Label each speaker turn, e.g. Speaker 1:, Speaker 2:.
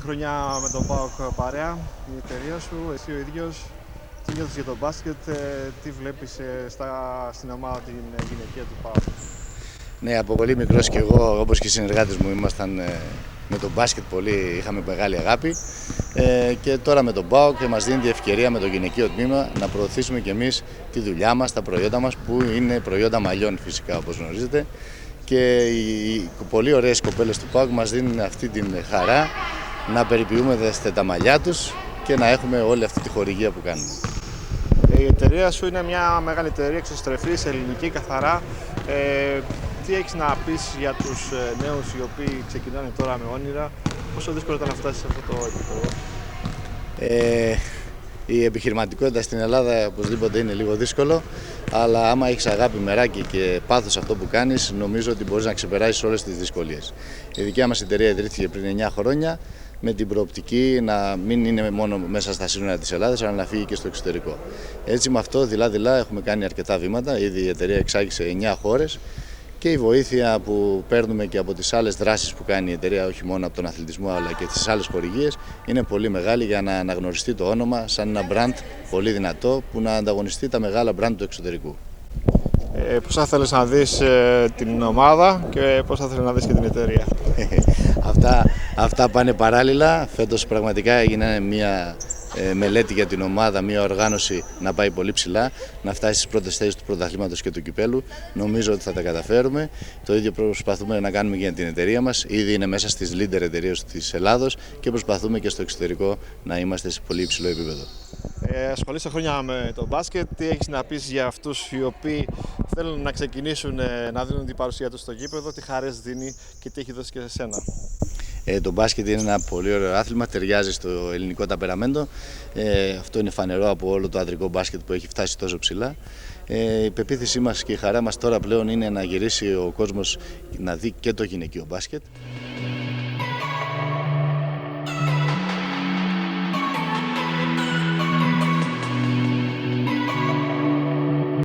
Speaker 1: χρονιά με τον ΠΑΟΚ παρέα, η εταιρεία σου, εσύ ο ίδιος. Τι νιώθεις για το μπάσκετ, τι βλέπεις στην ομάδα την γυναικεία του ΠΑΟΚ?
Speaker 2: Ναι, από πολύ μικρός και εγώ, όπως και οι συνεργάτες μου, ήμασταν με το μπάσκετ πολύ, είχαμε μεγάλη αγάπη. Και τώρα με τον ΠΑΟΚ μας δίνει τη ευκαιρία με το γυναικείο τμήμα να προωθήσουμε και εμείς τη δουλειά μας, τα προϊόντα μας, που είναι προϊόντα μαλλιών φυσικά, όπως γνωρίζετε. Και οι πολύ ωραίες κοπέλες του ΠΑΟΚ μας δίνουν αυτή την χαρά να περιποιούμαστε τα μαλλιά τους και να έχουμε όλη αυτή τη χορηγία που κάνουμε.
Speaker 1: Η εταιρεία σου είναι μια μεγάλη εταιρεία εξωστρεφής, ελληνική, καθαρά. Τι έχεις να πεις για τους νέους οι οποίοι ξεκινάνε τώρα με όνειρα, πόσο δύσκολο ήταν να φτάσεις σε αυτό το επίπεδο?
Speaker 2: Η επιχειρηματικότητα στην Ελλάδα οπωσδήποτε είναι λίγο δύσκολο, αλλά άμα έχεις αγάπη, μεράκι και πάθος αυτό που κάνεις, νομίζω ότι μπορείς να ξεπεράσεις όλες τις δυσκολίες. Η δικιά μας εταιρεία ιδρύθηκε πριν 9 χρόνια με την προοπτική να μην είναι μόνο μέσα στα σύνορα της Ελλάδας, αλλά να φύγει και στο εξωτερικό. Έτσι, με αυτό δειλά-δειλά έχουμε κάνει αρκετά βήματα. Ήδη η εταιρεία εξάγει σε 9 χώρες. Και η βοήθεια που παίρνουμε και από τις άλλες δράσεις που κάνει η εταιρεία, όχι μόνο από τον αθλητισμό αλλά και τις άλλες χορηγίες, είναι πολύ μεγάλη για να αναγνωριστεί το όνομα σαν ένα μπραντ πολύ δυνατό που να ανταγωνιστεί τα μεγάλα μπραντ του εξωτερικού.
Speaker 1: Πώς θα θέλεις να δεις την ομάδα και πώς θα θέλεις να δεις και την εταιρεία?
Speaker 2: Αυτά πάνε παράλληλα. Φέτος πραγματικά έγινε μια μελέτη για την ομάδα, μια οργάνωση να πάει πολύ ψηλά, να φτάσει στις πρώτες θέσεις του πρωταθλήματος και του κυπέλου. Νομίζω ότι θα τα καταφέρουμε. Το ίδιο προσπαθούμε να κάνουμε και για την εταιρεία μας. Ήδη είναι μέσα στις leader εταιρείες της Ελλάδος και προσπαθούμε και στο εξωτερικό να είμαστε σε πολύ υψηλό επίπεδο.
Speaker 1: Ασχολείσαι χρόνια με το μπάσκετ. Τι έχεις να πεις για αυτούς οι οποίοι θέλουν να ξεκινήσουν να δίνουν την παρουσία τους στο γήπεδο, τι χαρές δίνει και τι έχει δώσει και σε σένα?
Speaker 2: Το μπάσκετ είναι ένα πολύ ωραίο άθλημα, ταιριάζει στο ελληνικό ταπεραμέντο. Αυτό είναι φανερό από όλο το ανδρικό μπάσκετ που έχει φτάσει τόσο ψηλά. Η πεποίθησή μας και η χαρά μας τώρα πλέον είναι να γυρίσει ο κόσμος να δει και το γυναικείο μπάσκετ.